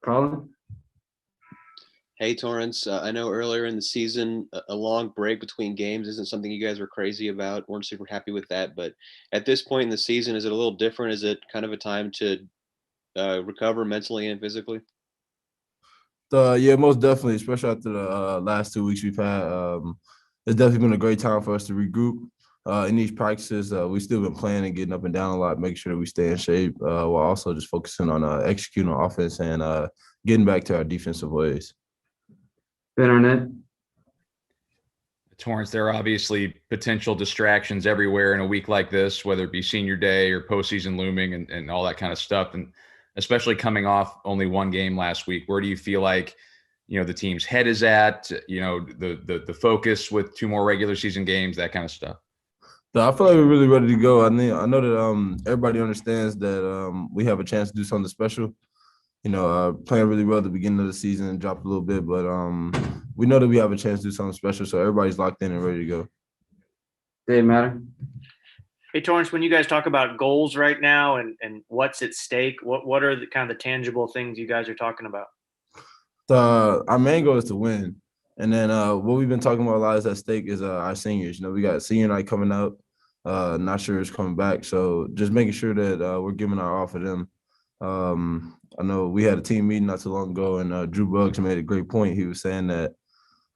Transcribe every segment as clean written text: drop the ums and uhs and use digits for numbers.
Colin? Hey, Torrence. I know earlier in the season, a long break between games isn't something you guys were crazy about. Weren't super happy with that. But at this point in the season, is it a little different? Is it kind of a time to recover mentally and physically? Yeah, most definitely, especially after the last 2 weeks we've had. It's definitely been a great time for us to regroup. In these practices, we've still been playing and getting up and down a lot, making sure that we stay in shape, while also just focusing on executing on offense and getting back to our defensive ways. Ben Arnett? Torrance, there are obviously potential distractions everywhere in a week like this, whether it be senior day or postseason looming and all that kind of stuff. And especially coming off only one game last week, where do you feel like, the team's head is at, the focus with 2 more regular season games, that kind of stuff? So I feel like we're really ready to go. I know that everybody understands that we have a chance to do something special. Playing really well at the beginning of the season and dropped a little bit, but we know that we have a chance to do something special, so everybody's locked in and ready to go. Dave Matter? Hey, Torrence, when you guys talk about goals right now and what's at stake, what are the kind of the tangible things you guys are talking about? Our main goal is to win. And then what we've been talking about a lot is at stake is our seniors. We got senior night coming up. Not sure it's coming back. So just making sure that we're giving our all for them. I know we had a team meeting not too long ago, and Drew Buggs made a great point. He was saying that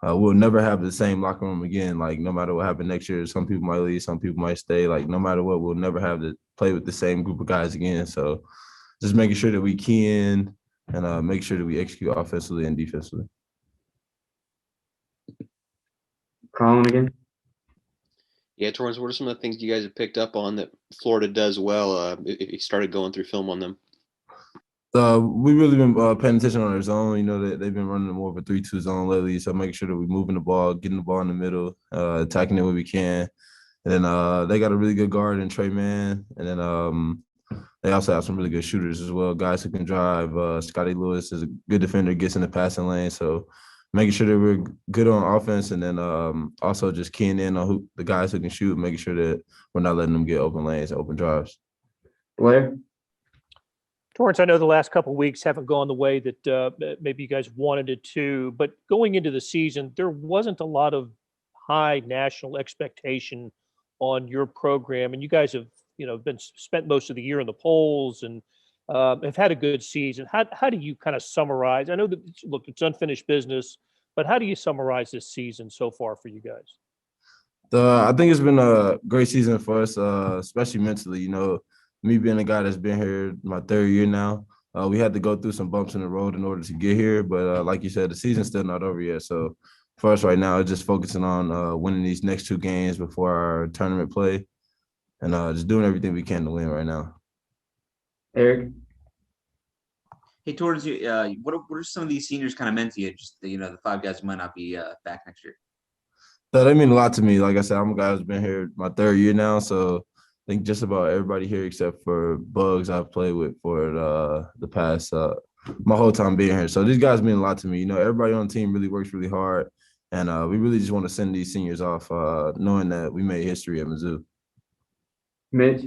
we'll never have the same locker room again. Like, no matter what happens next year, some people might leave, some people might stay. Like, no matter what, we'll never have to play with the same group of guys again. So just making sure that we key in and make sure that we execute offensively and defensively. Colin again? Yeah, Torrance, what are some of the things you guys have picked up on that Florida does well if you started going through film on them? We've really been paying attention on their zone. They've been running more of a 3-2 zone lately, so making sure that we're moving the ball, getting the ball in the middle, attacking it when we can. And then they got a really good guard in Trey Mann. And then they also have some really good shooters as well, guys who can drive. Scotty Lewis is a good defender, gets in the passing lane. So making sure that we're good on offense, and then also just keying in on the guys who can shoot, making sure that we're not letting them get open lanes, open drives. Blair? Torrence, I know the last couple of weeks haven't gone the way that maybe you guys wanted it to, but going into the season, there wasn't a lot of high national expectation on your program, and you guys have been spent most of the year in the polls and have had a good season. How do you kind of summarize? I know that, look, it's unfinished business, but how do you summarize this season so far for you guys? I think it's been a great season for us, especially mentally. Me being a guy that's been here my 3rd year now, we had to go through some bumps in the road in order to get here. But like you said, the season's still not over yet. So for us right now, it's just focusing on winning these next 2 games before our tournament play, and just doing everything we can to win right now. Eric? Hey, Torrance, what are some of these seniors kind of meant to you? Just the 5 guys who might not be back next year. So they mean a lot to me. Like I said, I'm a guy who's been here my 3rd year now, so I think just about everybody here except for Bugs I've played with for the past my whole time being here. So these guys mean a lot to me. Everybody on the team really works really hard, and we really just want to send these seniors off knowing that we made history at Mizzou. Mitch?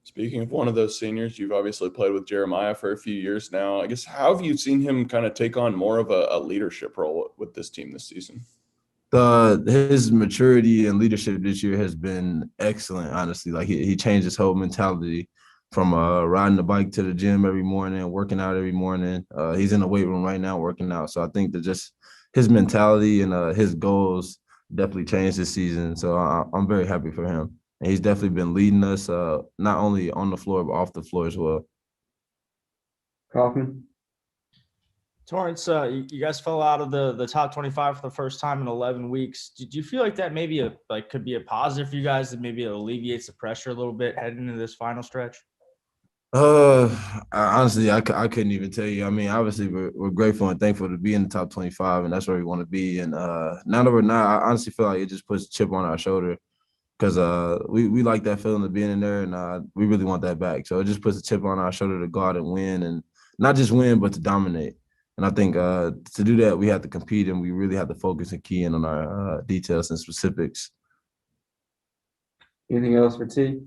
Speaking of one of those seniors, you've obviously played with Jeremiah for a few years now. I guess, how have you seen him kind of take on more of a leadership role with this team this season? His maturity and leadership this year has been excellent, honestly. Like, he changed his whole mentality from riding the bike to the gym every morning, working out every morning. He's in the weight room right now working out. So I think that just his mentality and his goals definitely changed this season. So I'm very happy for him. And he's definitely been leading us not only on the floor, but off the floor as well. Kaufman? Torrance, you guys fell out of the top 25 for the first time in 11 weeks. Did you feel like that maybe could be a positive for you guys, that maybe it alleviates the pressure a little bit heading into this final stretch? Honestly, I couldn't even tell you. I mean, obviously we're grateful and thankful to be in the top 25, and that's where we want to be. And now that we're not, I honestly feel like it just puts a chip on our shoulder, because we like that feeling of being in there, and we really want that back. So it just puts a chip on our shoulder to go out and win, and not just win, but to dominate. And I think to do that, we have to compete, and we really have to focus and key in on our details and specifics. Anything else for T?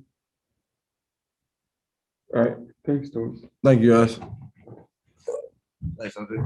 All right. Thanks, Torrance. Thank you, guys. Thanks, Andre.